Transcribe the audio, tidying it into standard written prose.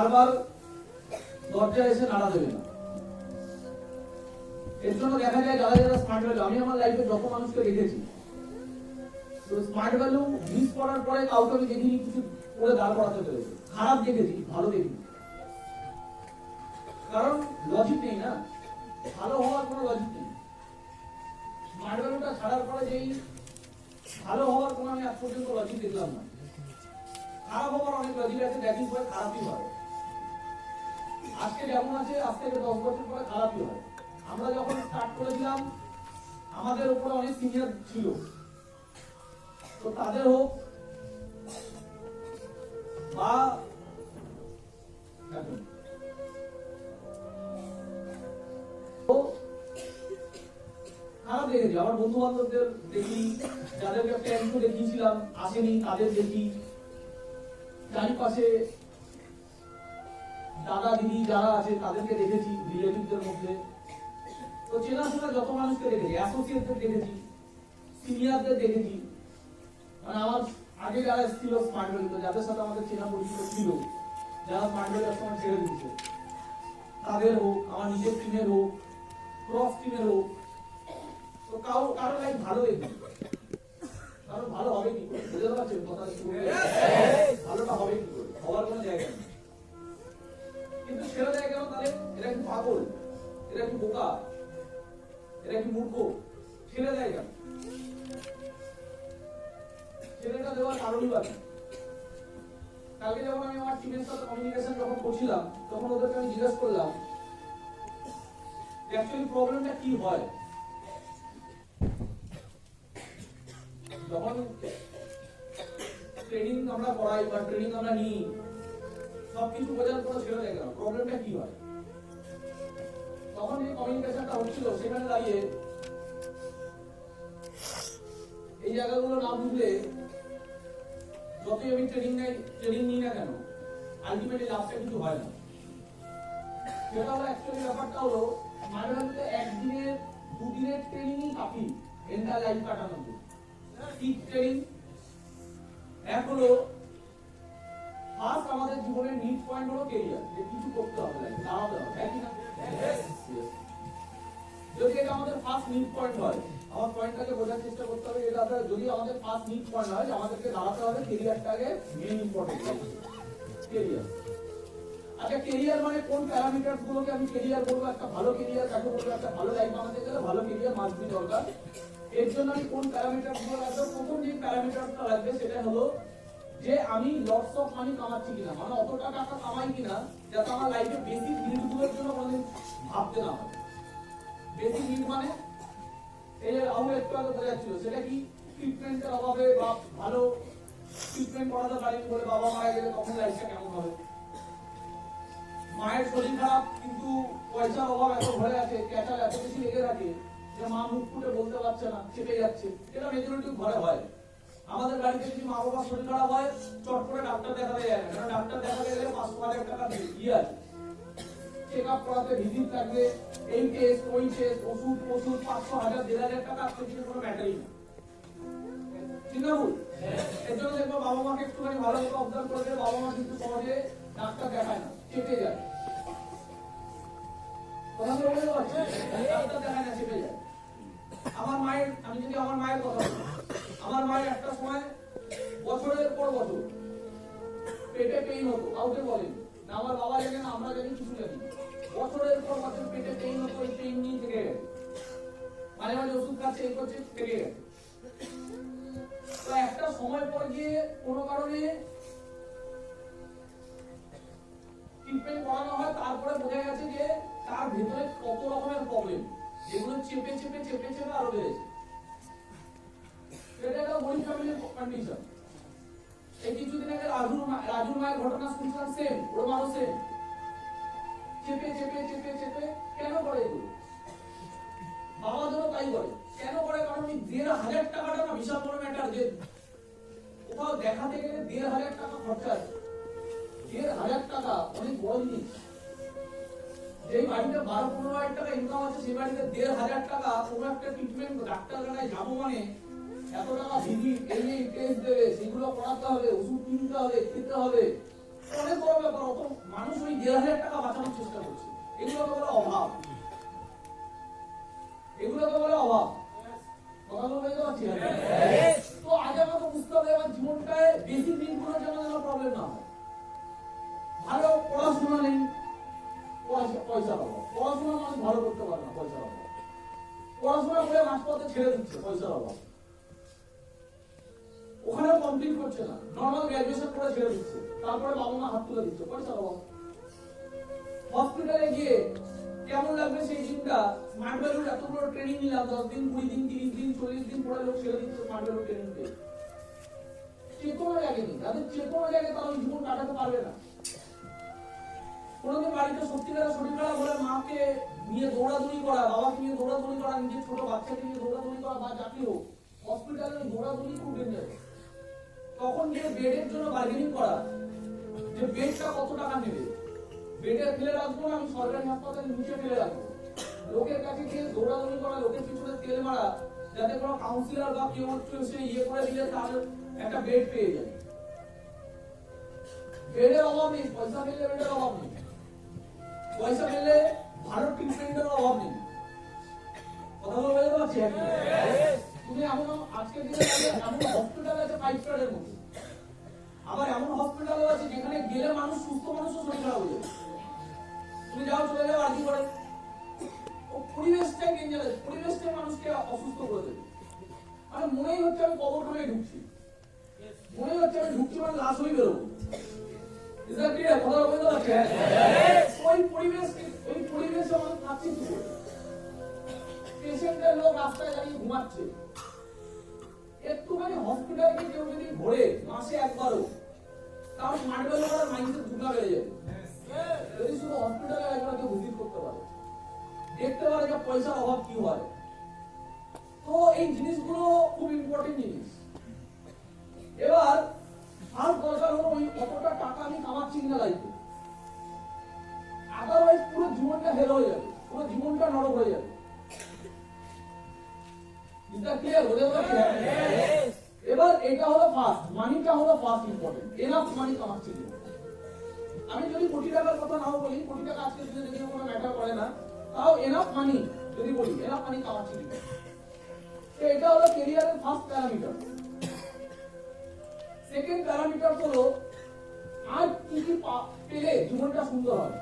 বারবার দরজায় এসে নাড়া দেবে না। এর জন্য দেখা যায় যারা যারা স্মার্ট ভ্যালু, আমি আমার লাইফে যত মানুষকে দেখেছি, তো স্মার্ট ভ্যালু মিস করার পরে কাউকে আমি দেখিনি কিছু করে দাঁড় করাতে পেরেছে। খারাপ দেখেছি, ভালো দেখিনি, কারণ লজিক নেই না, ভালো হওয়ার কোনো লজিক নেই। স্মার্ট ভ্যালুটা ছাড়ার পরে যেই ভালো হওয়ার কোনো আমি আজ পর্যন্ত লজিক দেখলাম না। খারাপ হওয়ার অনেক লজিক আছে, দ্যাটিং পরে খারাপই হয়। আজকে যেমন আছে আজ থেকে 10 বছর পরে খারাপই হয়। আমরা যখন স্টার্ট করেছিলাম আমাদের উপরে অনেক সিনিয়র ছিল, তো তাদের হোক বা খারাপ দেখেছি। আমার বন্ধু বান্ধবদের দেখি, যাদেরকে একটা একটু দেখিয়েছিলাম আসেনি, তাদের দেখি। চারিপাশে দাদা দিদি যারা আছে তাদেরকে দেখেছি, রিলেটিভদের মধ্যে। তো চেনাশোনা যত মানুষকে দেখেছি, অ্যাসোসিয়েটদের দেখেছি, সিনিয়রদের দেখেছি, মানে আমার আগে যারা এসেছিল স্মার্ট ভ্যালুতে, যাদের সাথে আমাদের চেনা পরিচিত ছিল, যারা স্মার্ট ভ্যালু একসময় ছেড়ে দিচ্ছে, তাদের হোক, আমার নিজের টিমের হোক, ক্রস টিমের হোক, তো কারো লাইফ ভালো দেখি, কারো ভালো হবে কি করে? বুঝতে পারছেন কথা? ভালোটা হবে কি করে? হওয়ার কোনো জায়গা নেই। কিন্তু ছেড়ে দেয় কেন তাহলে? এরা কি পাগল? এরা কি বোকা? এরা কি মূর্খ? ছেড়ে দেয় কেন? ছেলেটা দেওয়ার কারণই বা কি? কালকে যখন আমি আমার টিমের সাথে কমিউনিকেশন যখন করছিলাম, তখন ওদেরকে আমি জিজ্ঞেস করলাম অ্যাকচুয়ালি প্রবলেমটা কি হয়। যখন ট্রেনিং আমরা করাই বা ট্রেনিং আমরা নিই, সবকিছু বোঝার পর ছেড়ে দেয় কেন? প্রবলেমটা কি হয়? তখন যে কমিউনিকেশনটা হচ্ছিল সেখানে দাঁড়িয়ে এই জায়গাগুলো না বুঝলে যতই আমি ট্রেনিং নিই না কেন, আলটিমেটলি লাস্টে কিছু হয় না। সেটা হলো অ্যাকচুয়ালি ব্যাপারটা হলো মাঝে মাঝে একদিনের দুদিনের ট্রেনিংই কাফি এন্টার লাইফ কাটানোর জন্য। ঠিক ট্রেনিং এক হলো ফার্স্ট আমাদের জীবনের নিড পয়েন্ট হলো কেরিয়ার, যে কিছু করতে হবে, দাঁড়াতে হবে, তাই কি না? যদি এটা আমাদের ফার্স্ট নিড পয়েন্ট হয়, আমার পয়েন্টটাকে বোঝার চেষ্টা করতে হবে। এটা যদি আমাদের ফার্স্ট নিড পয়েন্ট হয় যে আমাদেরকে দাঁড়াতে হবে, কেরিয়ারটাকে মেইন ইম্পর্টেন্ট কেরিয়ার। আচ্ছা, কেরিয়ার মানে কোন প্যারামিটার গুলোকে আমি কেরিয়ার বলবো? একটা ভালো কেরিয়ার কাকে বলবো? একটা ভালো লাইফ বানাতে গেলে ভালো কেরিয়ার মাস্ট বি দরকার। এর জন্য আমি কোন প্যারামিটার গুলো রাখবো? প্রথম যে প্যারামিটারটা লাগবে সেটা হলো যে আমি লটস অফ মানি কামাচ্ছি কিনা, মানে অত টাকা কামাই কিনা যাতে আমার লাইফে বেসিক নিডগুলোর জন্য কোনোদিন ভাবতে না হয়। বেসিক নিড মানে এই আমি একটু আগে বোঝাচ্ছিল, সেটা কি? ট্রিটমেন্টের অভাবে বা ভালো ট্রিটমেন্ট করাতে পারিনি বলে বাবা মারা গেলে তখন লাইফটা কেমন হবে? মায়ের শরীর খারাপ কিন্তু পয়সার অভাব এত ঘরে আছে, ক্যাচাল এত বেশি লেগে থাকে যে মা মুখ ফুটে বলতে পারছে না, চেপে যাচ্ছে। এটা মেজরিটি ঘরে হয়। আমাদের বাড়িতে যদি মা বাবার শরীর খারাপ হয়, চট করে ডাক্তার দেখাতে যায় না, কারণ ডাক্তার দেখাতে গেলে 500,000 টাকা দিয়ে আছে, চেক আপ করাতে ভিজিট লাগবে, এই টেস্ট ওই টেস্ট, ওষুধ 500,000 1,500 টাকা আসতে কিছু কোনো ম্যাটারই না। ঠিক না ভুল? এর জন্য দেখবো বাবা মাকে একটুখানি ভালো করে অবজার্ভ করে দেবে, বাবা মা কিন্তু সহজে ডাক্তার দেখায় না, চেপে যায়। কথা তো বলতে পারছি, ডাক্তার দেখায় না, চেপে যায়। আমার মায়ের, আমি যদি আমার মায়ের কথা বলি, আমার মায়ের একটা সময় বছরের পর বছর পেটে পেইন হতো, কাউকে বলেনি না, আমার বাবা জানে না, আমরা জানি, কিছু জানি। বছরের পর বছর পেটে পেইন হতো, এই পেইন নিয়ে থেকে গেছে, মাঝে মাঝে ওষুধ খাচ্ছে, এই করছে, থেকে গেছে। তো একটা সময় পর গিয়ে কোনো কারণে ট্রিটমেন্ট করানো হয়, তারপরে বোঝা গেছে যে তার ভেতরে কত রকমের প্রবলেম, যেগুলো চেপে চেপে চেপে চেপে আরো বেড়েছে। এটা একটা গরিব ফ্যামিলির কন্ডিশন। এই কিছুদিন আগে রাজুর মায়ের ঘটনা শুনছিলাম, সেম, ওর মারও সেম, চেপে চেপে চেপে চেপে। কেন করে এগুলো? বাবাদেরও তাই করে। কেন করে? কারণ এই 1,500 টাকাটা না বিশাল বড় ম্যাটার। যে কোথাও দেখাতে গেলে 1,500 টাকা খরচা আছে। 1,500 টাকা অনেক বড় জিনিস। যেই বাড়িতে 12-15,000 টাকা ইনকাম আছে, সেই বাড়িতে 1,500 টাকা কোনো একটা ট্রিটমেন্ট ডাক্তারখানায় যাবো মানে এত টাকা ভিজিট, এই টেস্ট দেবে, সেগুলো করাতে হবে, ওষুধ কিনতে হবে, খেতে হবে, অনেক বড় ব্যাপার। অত মানুষ ওই 1,500 টাকা বাঁচানোর চেষ্টা করছে, এগুলোকে বলে অভাব, এগুলোকে বলে অভাব। কথা বলতে পারছি না? তো আগে আমাকে বুঝতে হবে আমার জীবনটায় বেসিক দিনগুলোর জন্য যেন প্রবলেম না হয়। ভালো পড়াশোনা নেই, পয়সার অভাব। পড়াশোনা মানুষ ভালো করতে পারে না, পয়সার অভাব। পড়াশোনা করে মাঝপথে ছেড়ে দিচ্ছে, পয়সার অভাব। ওখানে কমপ্লিট করছে না, নর্মাল গ্রাজুয়েশন করে ছেড়ে দিচ্ছে, তারপরে বাবা মা হাত তুলে দিচ্ছে, পয়সার অভাব। হসপিটালে গিয়ে কেমন লাগবে সেই দিনটা, স্মার্ট ভ্যালুর এত বড় ট্রেনিং নিলাম, 10 দিন 20 দিন 30 দিন 40 দিন পরে লোক ছেড়ে দিচ্ছে স্মার্ট ভ্যালু ট্রেনিং পেয়ে। চেতনা জাগেনি, যাদের চেতনা জাগে তারা ওই জীবন কাটাতে পারবে না। কোনোদিন বাড়িতে সত্যিকারের শরীর খারাপ হলে মাকে নিয়ে দৌড়াদৌড়ি করা, বাবাকে নিয়ে দৌড়াদৌড়ি করা, নিজের ছোট বাচ্চাকে নিয়ে দৌড়াদৌড়ি করা বা যাকে হোক, হসপিটালে দৌড়াদৌড়ি খুব ডেঞ্জার। তখন গিয়ে বেডের জন্য বার্গেনিং করা, যে বেডটা কত টাকা নেবে, বেডে ফেলে রাখবো না, আমি সরকারি হাসপাতালে নিচে ফেলে রাখবো। লোকের কাছে গিয়ে দৌড়াদৌড়ি করা, লোকের পিছনে তেল মারা, যাতে কোনো কাউন্সিলর বা কেউ সে ইয়ে করে দিলে তার একটা বেড পেয়ে যায়। বেডের অভাব নেই, পয়সা পেলে বেডের অভাব নেই, পয়সা পেলে ভালো ট্রিটমেন্টের অভাব নেই। কথা বলতে পারছি? তুমি এমন আজকের দিনে এমন হসপিটাল আছে 5 স্টারের মতো, আবার এমন হসপিটাল আছে যেখানে গেলে মানুষ, সুস্থ মানুষও শরীর খারাপ হয়ে যাবে। তুমি যাও, চলে যাও আর্জি করে, ও পরিবেশটাই ডেঞ্জারাস, পরিবেশটাই মানুষকে অসুস্থ করে দেবে। মানে মনেই হচ্ছে আমি কবরখানায় ঢুকছি, মনে হচ্ছে আমি ঢুকছি মানে লাশ হয়ে বেরোবো। ওই পরিবেশে মানুষ থাকছে কি করে? পেশেন্টের লোক রাস্তায় দাঁড়িয়ে ঘুমাচ্ছে। একটুখানি হসপিটালে কেউ যদি ঘোরে মাসে একবারও, তার স্মার্ট ভ্যালু করার মাইন্ডসেট দুটা বেড়ে যাবে। যদি শুধু হসপিটালে একবার কেউ ভিজিট করতে পারে, দেখতে পারে যে পয়সার অভাব কি হয়। তো এই জিনিসগুলো খুব ইম্পর্টেন্ট জিনিস। এবার আর দরকার হলো ওই কতটা টাকা আমি কামাচ্ছি কিনা লাইফে, আদারওয়াইজ পুরো জীবনটা হেল হয়ে যাবে, পুরো জীবনটা নরক হয়ে যাবে। এবার এটা হলো ফার্স্ট, মানিটা হলো ফার্স্ট ইম্পর্টেন্ট। এনাফ মানি কামাচ্ছি কিনা। আমি যদি কোটি টাকার কথা নাও বলি, কোটি টাকা আজকে দিনে যদি কোনো ম্যাটার করে না, তাও এনাফ মানি যদি বলি, এনাফ মানি কামাচ্ছি কিনা। তো এটা হলো ক্যারিয়ারের ফার্স্ট প্যারামিটার। সেকেন্ড প্যারামিটার হলো আর কি কি পেলে জীবনটা সুন্দর হয়।